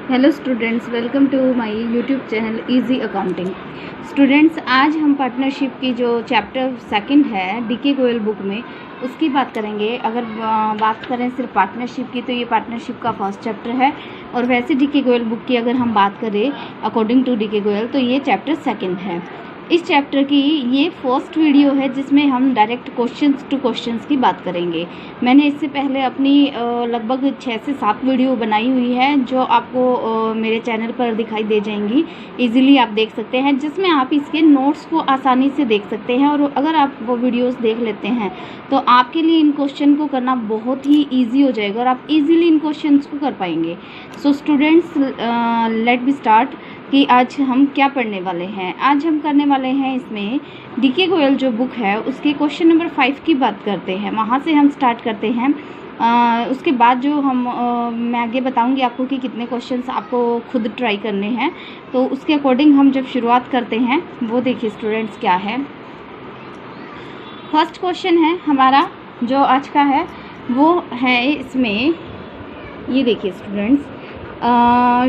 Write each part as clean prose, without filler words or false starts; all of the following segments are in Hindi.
Hello students, welcome to my YouTube channel easy accounting. Students, आज हम पार्टनरशिप की जो चैप्टर सेकंड है डीके गोयल बुक में उसकी बात करेंगे। अगर बात करें सिर्फ पार्टनरशिप की तो ये पार्टनरशिप का फर्स्ट चैप्टर है, और वैसे डीके गोयल बुक की अगर हम बात करें अकॉर्डिंग टू डीके गोयल तो ये चैप्टर सेकंड है। इस चैप्टर की ये फर्स्ट वीडियो है जिसमें हम डायरेक्ट क्वेश्चंस टू क्वेश्चंस की बात करेंगे। मैंने इससे पहले अपनी लगभग 6 से 7 वीडियो बनाई हुई है जो आपको मेरे चैनल पर दिखाई दे जाएंगी। इजीली आप देख सकते हैं, जिसमें आप इसके नोट्स को आसानी से देख सकते हैं, और अगर आप वो वीडियोस देख लेते हैं तो आपके लिए इन क्वेश्चन को करना बहुत ही ईजी हो जाएगा और आप इजीली इन क्वेश्चंस को कर पाएंगे। So students, let be start कि आज हम क्या पढ़ने वाले हैं। आज हम करने वाले हैं इसमें डीके गोयल जो बुक है उसके क्वेश्चन नंबर 5 की बात करते हैं। वहाँ से हम स्टार्ट करते हैं। उसके बाद जो मैं आगे बताऊंगी आपको कि कितने क्वेश्चंस आपको खुद ट्राई करने हैं, तो उसके अकॉर्डिंग हम जब शुरुआत करते हैं वो देखिए स्टूडेंट्स क्या है। फर्स्ट क्वेश्चन है हमारा जो आज का है वो है इसमें, ये देखिए students,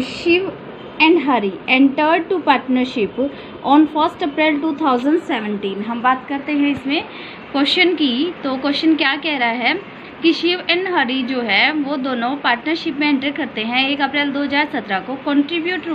Shiv and Hari entered to partnership on 1 April 2017। हम बात करते हैं इसमें क्वेश्चन की। तो क्वेश्चन क्या कह रहा है कि शिव एंड हरी जो है वो दोनों पार्टनरशिप में एंटर करते हैं 1 अप्रैल 2017 को। Contribute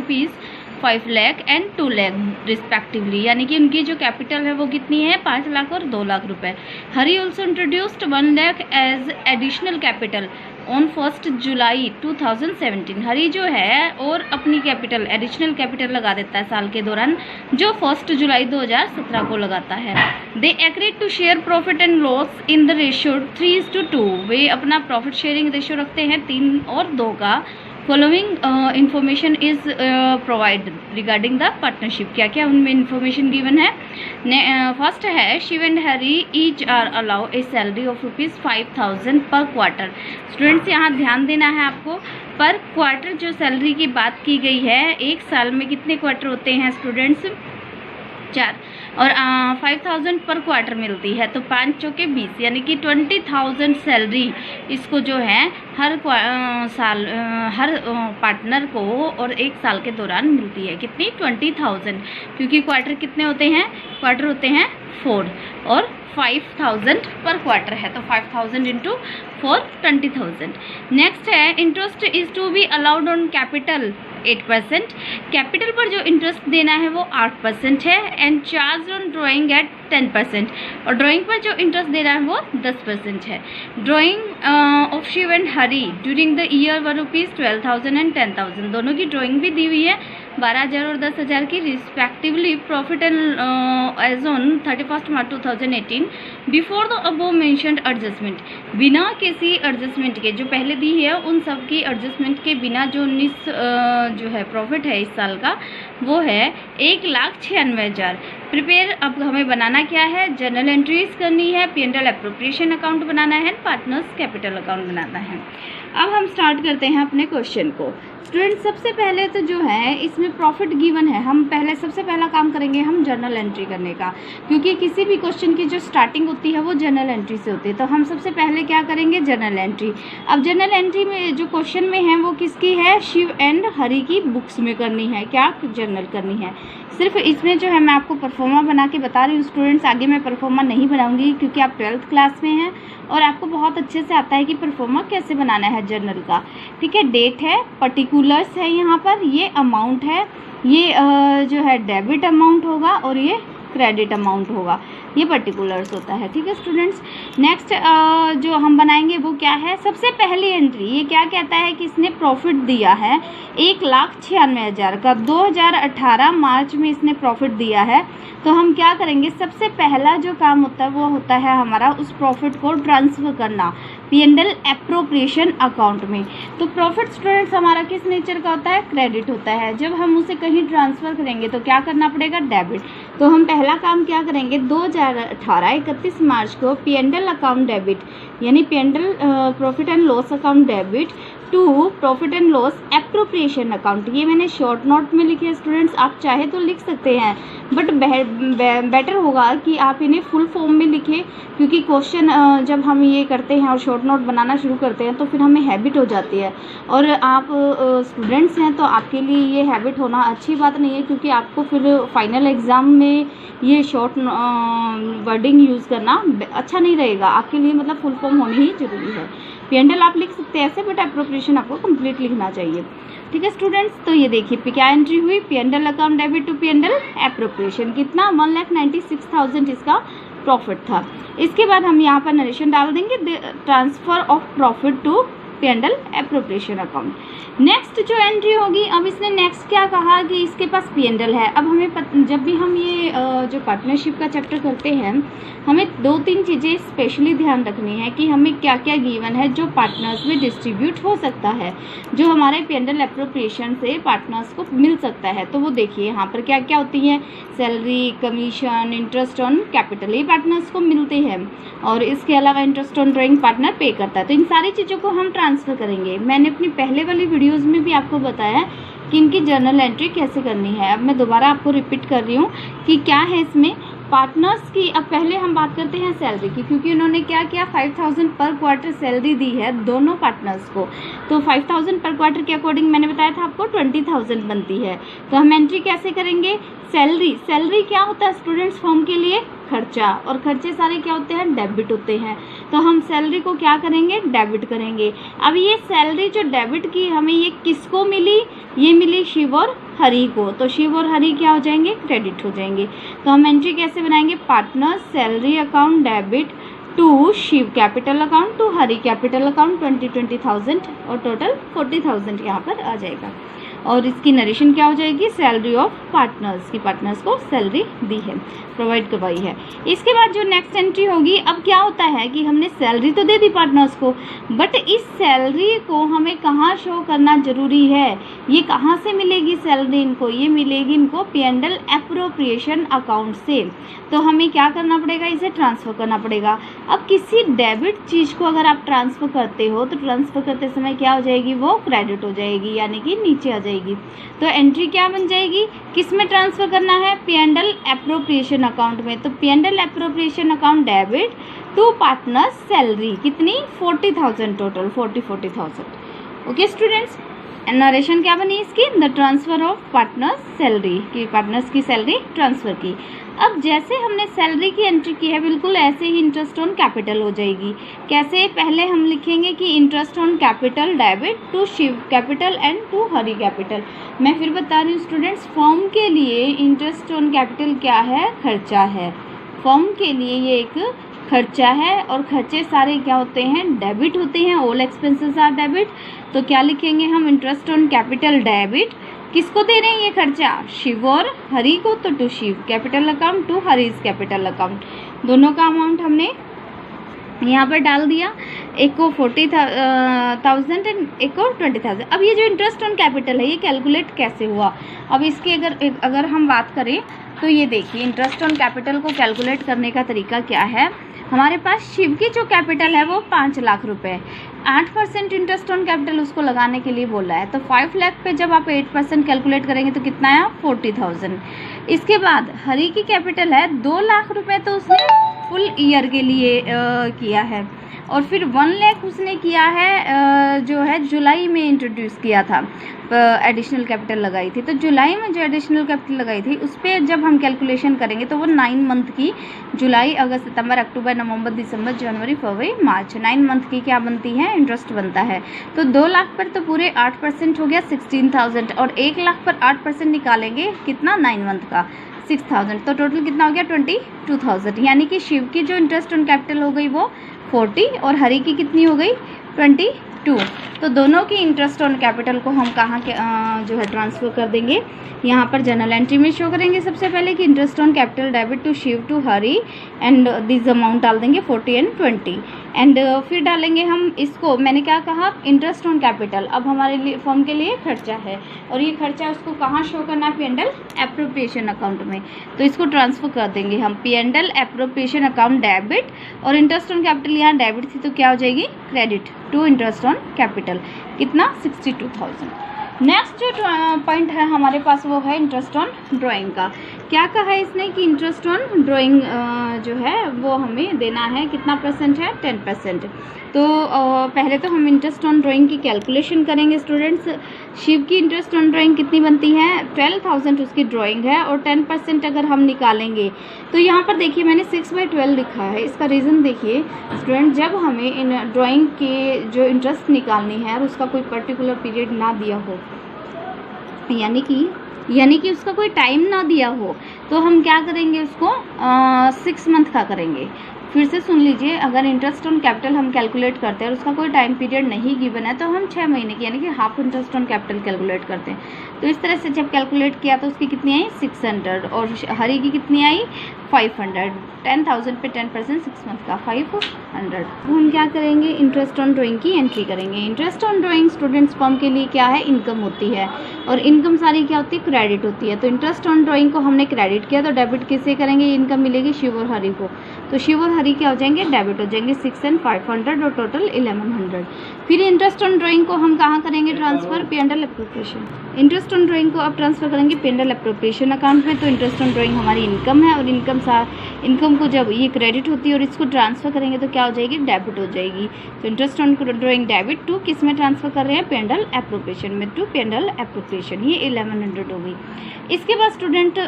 ₹5 lakh and 2 lakh respectively, यानी कि उनकी जो कैपिटल है वो कितनी है, 5 लाख और 2 लाख रुपए। Hari also introduced 1 lakh as additional capital on 1 July 2017। Hari जो है और अपनी कैपिटल एडिशनल कैपिटल लगा देता है साल के दौरान, जो 1 जुलाई 2017 को लगाता है। They agreed to share profit and loss in the ratio 3:2। वे अपना प्रॉफिट शेयरिंग रेशियो रखते हैं 3 और 2 का। Following information is provide regarding the partnership. क्या क्या उनमें इंफॉर्मेशन गिवन है। फर्स्ट है Shiv and Hari each are allow a salary of ₹5,000 per quarter. Students, यहाँ ध्यान देना है आपको, पर क्वार्टर जो सैलरी की बात की गई है, एक साल में कितने क्वार्टर होते हैं स्टूडेंट्स, 4, और 5,000 पर क्वार्टर मिलती है, तो 5 चौके 20, यानी कि 20,000 सैलरी इसको जो है हर पार्टनर को और एक साल के दौरान मिलती है। कितनी, 20,000, क्योंकि क्वार्टर कितने होते हैं, क्वार्टर होते हैं 4 और 5,000 पर क्वार्टर है, तो 5,000 इंटू 4 20,000। नेक्स्ट है interest is to be allowed on capital 8%। Capital पर जो इंटरेस्ट देना है वो 8% है, and charge on drawing at 10%, और ड्राइंग पर जो इंटरेस्ट देना है वो 10% है। Drawing of Shiv and Hari during the year were ₹12,000 and 10,000। दोनों की ड्राइंग भी दी हुई है, 12,000 और 10,000 की respectively. Profit and as on 31 March 2018 before the above mentioned adjustment. बिना किसी एडजस्टमेंट के, जो पहले दी है उन सब की एडजस्टमेंट के बिना जो 19 जो है प्रॉफिट है इस साल का वो है 1,96,000। प्रिपेयर, अब हमें बनाना क्या है, जर्नल एंट्रीज करनी है, P&L एप्रोप्रिएशन अकाउंट बनाना है, पार्टनर्स कैपिटल अकाउंट बनाना है। अब हम स्टार्ट करते हैं अपने क्वेश्चन को। स्टूडेंट, सबसे पहले तो जो है इसमें प्रॉफिट गिवन है, हम पहले सबसे पहला काम करेंगे हम जर्नल एंट्री करने का, क्योंकि किसी भी क्वेश्चन की जो स्टार्टिंग होती है वो जर्नल एंट्री से होती है। तो हम सबसे पहले क्या करेंगे, जर्नल एंट्री। अब जर्नल एंट्री में जो क्वेश्चन में है वो किसकी है, शिव एंड हरी की बुक्स में करनी है। क्या जर्नल करनी है, सिर्फ इसमें जो है मैं आपको परफॉर्मा बना के बता रही हूँ स्टूडेंट्स। आगे मैं परफॉर्मा नहीं बनाऊंगी क्योंकि आप 12th क्लास में हैं और आपको बहुत अच्छे से आता है कि परफॉर्मा कैसे बनाना है जर्नल का। ठीक है, डेट है, पर्टिकुलर्स है, यहाँ पर ये अमाउंट है, ये जो है डेबिट अमाउंट होगा और ये क्रेडिट अमाउंट होगा, ये पर्टिकुलर्स होता है। ठीक है स्टूडेंट्स, नेक्स्ट जो हम बनाएंगे वो क्या है, सबसे पहली एंट्री ये क्या कहता है कि इसने प्रॉफिट दिया है 1,96,000 का। 2018 मार्च में इसने प्रॉफिट दिया है, तो हम क्या करेंगे, सबसे पहला जो काम होता है वो होता है हमारा उस प्रॉफिट को ट्रांसफ़र करना P&L एप्रोप्रिएशन अकाउंट में। तो प्रॉफिट स्टूडेंट्स हमारा किस नेचर का होता है, क्रेडिट होता है। जब हम उसे कहीं ट्रांसफ़र करेंगे तो क्या करना पड़ेगा, डेबिट। तो हम पहला काम क्या करेंगे, 2018 31 मार्च को P&L अकाउंट डेबिट, यानी P&L profit and loss account debit to profit and loss appropriation account. ये मैंने शॉर्ट नोट में लिखे स्टूडेंट्स, आप चाहे तो लिख सकते हैं, बट बेटर होगा कि आप इन्हें फुल फॉर्म में लिखें, क्योंकि क्वेश्चन जब हम ये करते हैं और शॉर्ट नोट बनाना शुरू करते हैं तो फिर हमें हैबिट हो जाती है, और आप स्टूडेंट्स हैं तो आपके लिए ये हैबिट होना अच्छी बात नहीं है, क्योंकि आपको फिर फाइनल एग्ज़ाम में ये शॉर्ट वर्डिंग यूज़ करना अच्छा नहीं रहेगा आपके लिए, मतलब फुल फॉर्म होनी ही जरूरी है। P&L आप लिख सकते हैं ऐसे, बट एप्रोप्रिएशन आपको कंप्लीट लिखना चाहिए। ठीक है स्टूडेंट्स, तो ये देखिए क्या एंट्री हुई, P&L account debit to P&L appropriation, कितना 1,96,000 इसका प्रॉफिट था। इसके बाद हम यहाँ पर नरेशन डाल देंगे, transfer of profit to P&L appropriation account. Next जो एंट्री होगी, अब इसने नेक्स्ट क्या कहा कि इसके पास P&L है। अब हमें जब भी हम ये जो पार्टनरशिप का चैप्टर करते हैं, हमें 2-3 चीज़ें स्पेशली ध्यान रखनी है कि हमें क्या क्या गिवन है जो पार्टनर्स में डिस्ट्रीब्यूट हो सकता है, जो हमारे P&L एप्रोप्रिएशन से पार्टनर्स को मिल सकता है। तो वो देखिए यहाँ पर क्या क्या होती है, salary, commission, interest on capital, ये पार्टनर्स को मिलते हैं, और इसके अलावा इंटरेस्ट ऑन ड्राइंग पार्टनर पे करता है। तो इन सारी चीज़ों को हम ट्रांसफ़र करेंगे। मैंने अपनी पहले वाली वीडियोज़ में भी आपको बताया कि इनकी जर्नल एंट्री कैसे करनी है। अब मैं दोबारा आपको रिपीट कर रही हूँ कि क्या है इसमें पार्टनर्स की। अब पहले हम बात करते हैं सैलरी की, क्योंकि उन्होंने क्या किया, 5,000 पर क्वार्टर सैलरी दी है दोनों पार्टनर्स को। तो 5,000 पर क्वार्टर के अकॉर्डिंग मैंने बताया था आपको 20,000 बनती है। तो हम एंट्री कैसे करेंगे, सैलरी क्या होता है स्टूडेंट्स, फॉर्म के लिए खर्चा, और खर्चे सारे क्या होते हैं, डेबिट होते हैं। तो हम सैलरी को क्या करेंगे, डेबिट करेंगे। अब ये सैलरी जो डेबिट की हमें ये किसको मिली, ये मिली शिव और हरी को। तो शिव और हरी क्या हो जाएंगे, क्रेडिट हो जाएंगे। तो हम एंट्री कैसे बनाएंगे, partner salary account debit to Shiv capital account to Hari capital account 20,000 और टोटल 40,000 यहाँ पर आ जाएगा। और इसकी नरेशन क्या हो जाएगी, सैलरी ऑफ पार्टनर्स की, पार्टनर्स को सैलरी दी है, प्रोवाइड करवाई है। इसके बाद जो नेक्स्ट एंट्री होगी, अब क्या होता है कि हमने सैलरी तो दे दी पार्टनर्स को, बट इस सैलरी को हमें कहाँ शो करना जरूरी है, ये कहाँ से मिलेगी सैलरी इनको, ये मिलेगी इनको P&L एप्रोप्रिएशन अकाउंट से। तो हमें क्या करना पड़ेगा, इसे ट्रांसफ़र करना पड़ेगा। अब किसी डेबिट चीज़ को अगर आप ट्रांसफ़र करते हो तो ट्रांसफ़र करते समय क्या हो जाएगी, वो क्रेडिट हो जाएगी, यानी कि नीचे आ जाएगी। तो एंट्री क्या बन जाएगी, किस में ट्रांसफ़र करना है, P&L एप्रोप्रिएशन अकाउंट में। तो P&L appropriation account debit to partner salary, कितनी 40,000, टोटल 40,000। ओके स्टूडेंट्स, नरेशन क्या बनी इसकी, the transfer of partners salary की, पार्टनर्स की सैलरी ट्रांसफ़र की। अब जैसे हमने सैलरी की एंट्री की है, बिल्कुल ऐसे ही इंटरेस्ट ऑन कैपिटल हो जाएगी। कैसे, पहले हम लिखेंगे कि interest on capital debit to Shiv capital and to Hari capital. मैं फिर बता रही हूँ स्टूडेंट्स, फॉर्म के लिए इंटरेस्ट ऑन कैपिटल क्या है, खर्चा है। फॉर्म के लिए ये एक खर्चा है, और खर्चे सारे क्या होते हैं, डेबिट होते हैं, ऑल एक्सपेंसेस आर डेबिट। तो क्या लिखेंगे हम, इंटरेस्ट ऑन कैपिटल डेबिट, किसको दे रहे हैं ये खर्चा, शिव और हरी को, तो to Shiv capital account to Hari's capital account. दोनों का अमाउंट हमने यहाँ पर डाल दिया, एक को 40,000 एंड एक को 20,000। अब ये जो इंटरेस्ट ऑन कैपिटल है ये कैलकुलेट कैसे हुआ, अब इसकी अगर हम बात करें तो ये देखिए इंटरेस्ट ऑन कैपिटल को कैलकुलेट करने का तरीका क्या है। हमारे पास शिव की जो कैपिटल है वो 5 लाख रुपए, 8% इंटरेस्ट ऑन कैपिटल उसको लगाने के लिए बोला है। तो 5 लाख पे जब आप 8% कैलकुलेट करेंगे तो कितना है, 40,000। इसके बाद हरी की कैपिटल है 2 लाख रुपए, तो उसने फुल ईयर के लिए किया है। और फिर 1 लाख उसने किया है जो है जुलाई में इंट्रोड्यूस किया था, एडिशनल कैपिटल लगाई थी। तो जुलाई में जो एडिशनल कैपिटल लगाई थी उस पर जब हम कैलकुलेशन करेंगे तो वो 9 मंथ की, जुलाई, अगस्त, सितंबर, अक्टूबर, नवंबर, दिसंबर, जनवरी, फरवरी, मार्च, 9 मंथ की क्या बनती है, इंटरेस्ट बनता है। तो 2 लाख पर तो पूरे 8% हो गया 16,000, और 1 लाख पर 8% निकालेंगे कितना, 9 मंथ का 6,000। तो टोटल कितना हो गया, 22,000। यानी कि शिव की जो इंटरेस्ट ऑन कैपिटल हो गई वो 40 और हरी की कितनी हो गई, 22। तो दोनों की इंटरेस्ट ऑन कैपिटल को हम कहाँ के जो है ट्रांसफ़र कर देंगे, यहाँ पर जर्नल एंट्री में शो करेंगे सबसे पहले कि interest on capital debit to Shiv to Hari, and this amount डाल देंगे 40 एंड 20। एंड फिर डालेंगे हम इसको, मैंने क्या कहा, इंटरेस्ट ऑन कैपिटल। अब हमारे लिए फॉर्म के लिए खर्चा है और ये खर्चा उसको कहाँ शो करना है, P&L एप्रोप्रिएशन अकाउंट में। तो इसको ट्रांसफ़र कर देंगे हम P&L एप्रोप्रिएशन अकाउंट डेबिट, और इंटरेस्ट ऑन कैपिटल यहाँ डेबिट थी तो क्या हो जाएगी, credit to interest on capital. कितना, 62,000। नेक्स्ट जो पॉइंट है हमारे पास वो है इंटरेस्ट ऑन ड्राइंग का। क्या कहा है इसने कि इंटरेस्ट ऑन ड्राइंग जो है वो हमें देना है, कितना परसेंट है, 10%। तो पहले तो हम इंटरेस्ट ऑन ड्राइंग की कैलकुलेशन करेंगे स्टूडेंट्स। शिव की इंटरेस्ट ऑन ड्राइंग कितनी बनती है, 12,000 उसकी ड्राइंग है, और 10% अगर हम निकालेंगे तो यहाँ पर देखिए मैंने 6/12 लिखा है। इसका रीज़न देखिए स्टूडेंट, जब हमें इन ड्राइंग के जो इंटरेस्ट निकालनी है और उसका कोई पर्टिकुलर पीरियड ना दिया हो, यानी कि उसका कोई टाइम ना दिया हो, तो हम क्या करेंगे, उसको 6 मंथ का करेंगे। फिर से सुन लीजिए, अगर इंटरेस्ट ऑन कैपिटल हम कैलकुलेट करते हैं और उसका कोई टाइम पीरियड नहीं गिवन है तो हम 6 महीने की यानी कि half interest on capital calculate करते हैं। तो इस तरह से जब कैलकुलेट किया तो उसकी कितनी आई, 600, और हरी की कितनी आई, 500। 10,000 पे 10%, 6 मंथ का 500। तो हम क्या करेंगे, इंटरेस्ट ऑन ड्राइंग की एंट्री करेंगे। Interest on drawing students form के लिए क्या है, इनकम होती है, और इनकम सारी क्या होती है, क्रेडिट होती है। तो इंटरेस्ट ऑन ड्राइंग को हमने क्रेडिट किया तो डेबिट किससे करेंगे, इनकम मिलेगी शिव और हरी को। तो शिव और हरी क्या हो जाएंगे, डेबिट हो जाएंगे, 6 and 500 और टोटल 1100। फिर इंटरेस्ट ऑन ड्राइंग को हम कहाँ करेंगे transfer, P&L appropriation. Interest on drawing को अब ट्रांसफर करेंगे P&L एप्रोप्रिएशन अकाउंट में। तो इंटरेस्ट ऑन ड्राइंग हमारी इनकम है, और इनकम को जब ये क्रेडिट होती है और इसको ट्रांसफर करेंगे तो क्या हो जाएगी, डेबिट हो जाएगी। तो interest on drawing debit to किस में ट्रांसफर कर रहे हैं, P&L एप्रोप्रिएशन में, टू P&L एप्रोप्रिएशन। ये 1100 हो गई। इसके बाद स्टूडेंट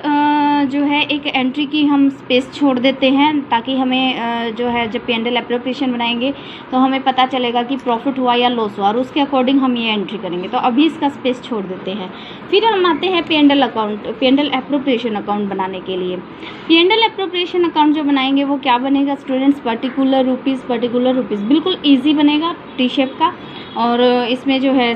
जो है एक एंट्री की हम स्पेस छोड़ देते हैं, ताकि हमें जो है जब P&L एप्रोप्रिएशन बनाएंगे तो हमें पता चलेगा कि प्रॉफिट हुआ या लॉस हुआ, और उसके अकॉर्डिंग हम ये एंट्री करेंगे। तो अभी इसका स्पेस छोड़ देते हैं। फिर हम आते हैं P&L account, P&L appropriation account बनाने के लिए। P&L एप्रोप्रिएशन अकाउंट जो बनाएंगे वो क्या बनेगा स्टूडेंट्स, पर्टिकुलर रुपीज़, बिल्कुल ईजी बनेगा, टी शेप का, और इसमें जो है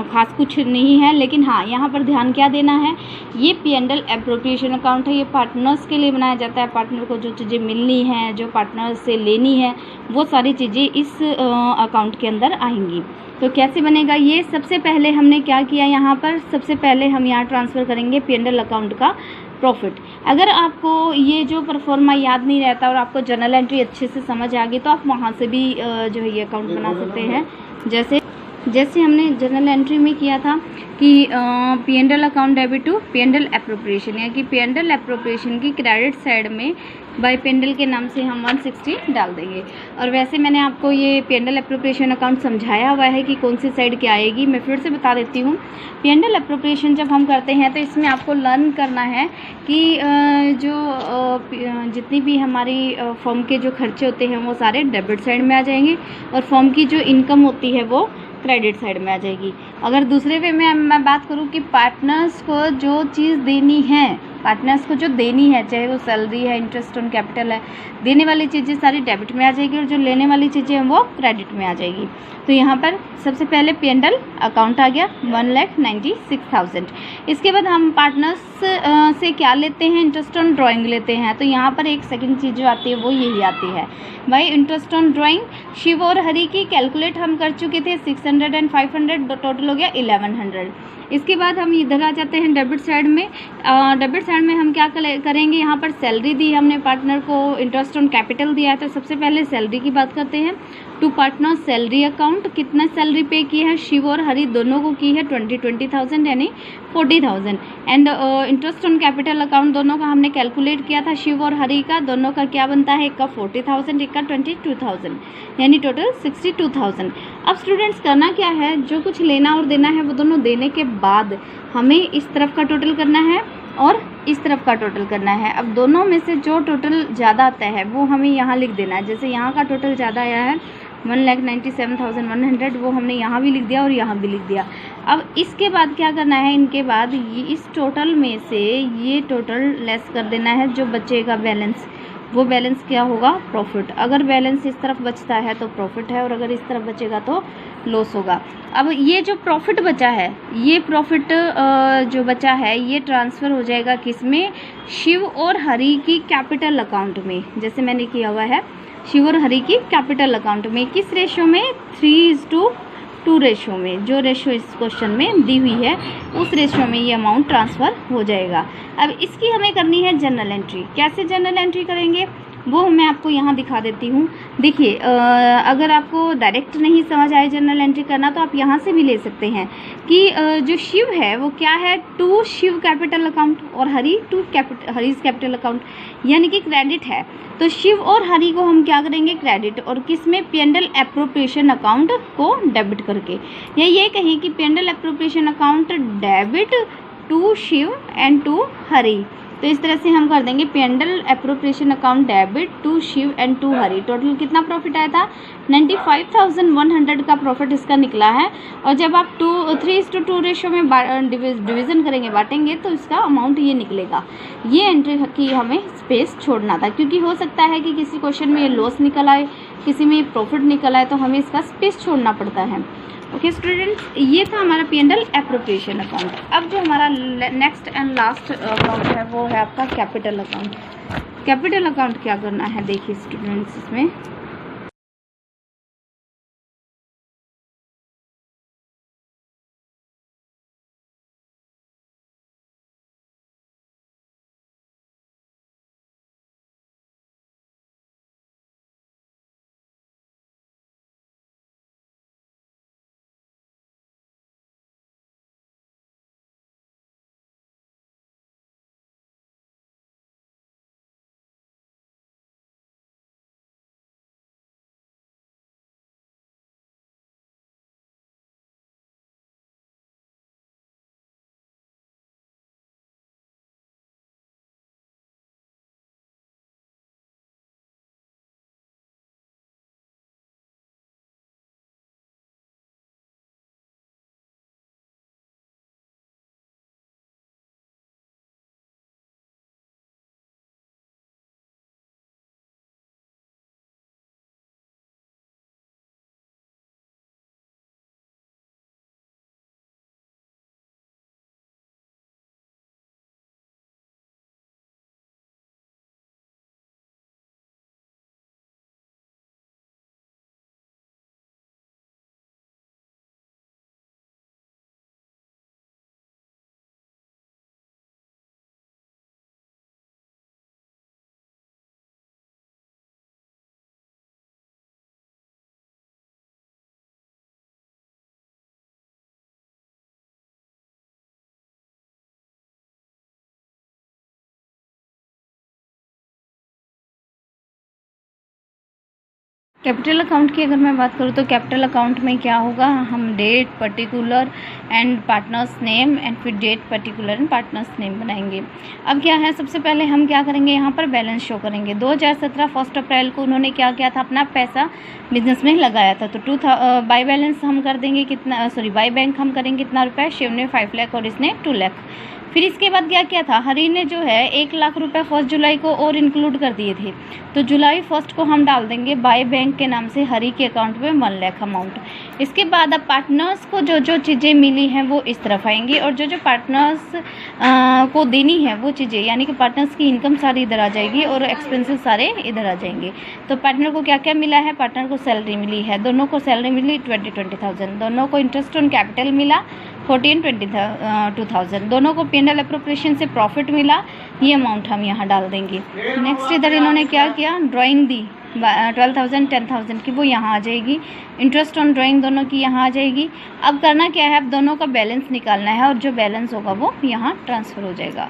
खास कुछ नहीं है। लेकिन हाँ, यहाँ पर ध्यान क्या देना है, ये P&L एप्रोप्रिएशन अकाउंट है, ये पार्टनर्स के लिए बनाया जाता है। पार्टनर को जो चीज़ें मिलनी है, जो पार्टनर से लेनी है, वो सारी चीज़ें इस अकाउंट के अंदर आएंगी। तो कैसे बनेगा ये, सबसे पहले हमने क्या किया, यहाँ पर सबसे पहले हम यहाँ ट्रांसफ़र करेंगे P&L अकाउंट का प्रॉफिट। अगर आपको ये जो परफॉर्मा याद नहीं रहता और आपको जर्नल एंट्री अच्छे से समझ आ गई तो आप वहाँ से भी जो है ये अकाउंट बना सकते हैं। जैसे हमने जर्नल एंट्री में किया था कि P&L account debit to P&L appropriation, यानी कि P&L एप्रोप्रिएशन की क्रेडिट साइड में बाय P&L के नाम से हम 160 डाल देंगे। और वैसे मैंने आपको ये P&L एप्रोप्रिएशन अकाउंट समझाया हुआ है कि कौन सी साइड क्या आएगी। मैं फिर से बता देती हूँ। P&L एप्रोप्रिएशन जब हम करते हैं तो इसमें आपको लर्न करना है कि जो जितनी भी हमारी फर्म के जो खर्चे होते हैं वो सारे डेबिट साइड में आ जाएंगे, और फर्म की जो इनकम होती है वो क्रेडिट साइड में आ जाएगी। अगर दूसरे वे में मैं बात करूँ कि पार्टनर्स को जो चीज़ देनी है, चाहे वो सैलरी है, इंटरेस्ट ऑन कैपिटल है, देने वाली चीज़ें सारी डेबिट में आ जाएगी, और जो लेने वाली चीज़ें हैं वो क्रेडिट में आ जाएगी। तो यहाँ पर सबसे पहले P&L अकाउंट आ गया 1,96,000। इसके बाद हम पार्टनर्स से क्या लेते हैं, इंटरेस्ट ऑन ड्राइंग लेते हैं। तो यहाँ पर एक सेकंड चीज़ जो आती है वो यही आती है भाई, इंटरेस्ट ऑन ड्राइंग शिव और हरी की कैलकुलेट हम कर चुके थे, 600 and 500 टोटल हो गया 1100। इसके बाद हम इधर आ जाते हैं डेबिट साइड में। डेबिट साइड में हम क्या करेंगे, यहाँ पर सैलरी दी हमने पार्टनर को, इंटरेस्ट ऑन कैपिटल दिया है, तो सबसे पहले सैलरी की बात करते हैं। टू पार्टनर सैलरी अकाउंट, कितना सैलरी पे की है, शिव और हरी दोनों को की है 20,000 यानी 40,000। And interest on capital account दोनों का हमने कैलकुलेट किया था, शिव और हरी का दोनों का क्या बनता है, एक का 40,000 एक का 22,000 यानी टोटल 62,000। अब स्टूडेंट्स करना क्या है, जो कुछ लेना और देना है वो दोनों देने के बाद हमें इस तरफ का टोटल करना है और इस तरफ का टोटल करना है। अब दोनों में से जो टोटल ज़्यादा आता है वो हमें यहाँ लिख देना है। जैसे यहाँ का टोटल ज़्यादा आया है 1,97,100, वो हमने यहाँ भी लिख दिया और यहाँ भी लिख दिया। अब इसके बाद क्या करना है, इनके बाद ये इस टोटल में से ये टोटल लेस कर देना है, जो बचेगा बैलेंस, वो बैलेंस क्या होगा, प्रॉफिट। अगर बैलेंस इस तरफ बचता है तो प्रॉफिट है, और अगर इस तरफ बचेगा तो लॉस होगा। अब ये जो प्रॉफिट बचा है, ये प्रॉफिट जो बचा है ये ट्रांसफ़र हो जाएगा किस में, शिव और हरी की कैपिटल अकाउंट में, जैसे मैंने किया हुआ है शिव और हरि की कैपिटल अकाउंट में। किस रेशियो में? 3:2 रेशियो में। जो रेशियो इस क्वेश्चन में दी हुई है उस रेशियो में ये अमाउंट ट्रांसफ़र हो जाएगा। अब इसकी हमें करनी है जनरल एंट्री। कैसे जनरल एंट्री करेंगे वो मैं आपको यहाँ दिखा देती हूँ। देखिए, अगर आपको डायरेक्ट नहीं समझ आए जनरल एंट्री करना तो आप यहाँ से भी ले सकते हैं कि जो शिव है वो क्या है, टू शिव कैपिटल अकाउंट और हरि हरीज कैपिटल अकाउंट, यानी कि क्रेडिट है। तो शिव और हरि को हम क्या करेंगे? क्रेडिट। और किस में? P&L एप्रोप्रिएशन अकाउंट को डेबिट करके, या ये कहें कि P&L appropriation account debit to Shiv and to Hari. तो इस तरह से हम कर देंगे P&L appropriation account debit to Shiv and to Hari. Total कितना प्रॉफिट आया था? 95,100 का प्रॉफिट इसका निकला है। और जब आप 3:2 रेशियो में डिवीज़न करेंगे, बांटेंगे, तो इसका अमाउंट ये निकलेगा। ये एंट्री की हमें स्पेस छोड़ना था, क्योंकि हो सकता है कि किसी क्वेश्चन में ये लॉस निकल आए, किसी में प्रॉफिट निकल आए, तो हमें इसका स्पेस छोड़ना पड़ता है। ओके स्टूडेंट्स, ये था हमारा P&L एप्रोप्रिएशन अकाउंट। अब जो हमारा नेक्स्ट एंड लास्ट अकाउंट है वो है आपका कैपिटल अकाउंट। कैपिटल अकाउंट क्या करना है देखिए स्टूडेंट्स, इसमें कैपिटल अकाउंट की अगर मैं बात करूँ तो कैपिटल अकाउंट में क्या होगा, हम date particular and partners name एंड फिर date particular and partners name बनाएंगे। अब क्या है, सबसे पहले हम क्या करेंगे, यहाँ पर बैलेंस शो करेंगे। 2017 1 अप्रैल को उन्होंने क्या किया था, अपना पैसा बिजनेस में लगाया था। तो बाय बैलेंस हम कर देंगे कितना, बाय बैंक हम करेंगे कितना रुपये, शिव ने 5 लाख और इसने 2 लाख। फिर इसके बाद क्या किया था, हरी ने जो है 1 लाख रुपए 1 जुलाई को और इंक्लूड कर दिए थे। तो जुलाई 1 को हम डाल देंगे बाय बैंक के नाम से हरी के अकाउंट में 1 लाख अमाउंट। इसके बाद अब पार्टनर्स को जो जो चीज़ें मिली हैं वो इस तरफ आएंगी, और जो जो पार्टनर्स को देनी है वो चीज़ें, यानी कि पार्टनर्स की इनकम सारी इधर आ जाएगी और एक्सपेंसेस सारे इधर आ जाएंगे। तो पार्टनर को क्या क्या मिला है, पार्टनर को सैलरी मिली है, दोनों को सैलरी मिली 20,000, दोनों को इंटरेस्ट ऑन कैपिटल मिला 14,22,000, दोनों को P&L एप्रोप्रिएशन से प्रॉफिट मिला, ये अमाउंट हम यहाँ डाल देंगे। नेक्स्ट इधर इन्होंने क्या किया, ड्राइंग दी 12,000 10,000 की, वो यहाँ आ जाएगी। इंटरेस्ट ऑन ड्राइंग दोनों की यहाँ आ जाएगी। अब करना क्या है, अब दोनों का बैलेंस निकालना है और जो बैलेंस होगा वो यहाँ ट्रांसफ़र हो जाएगा।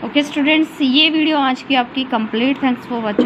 ओके स्टूडेंट्स, ये वीडियो आज की आपकी कंप्लीट। Thanks for watching.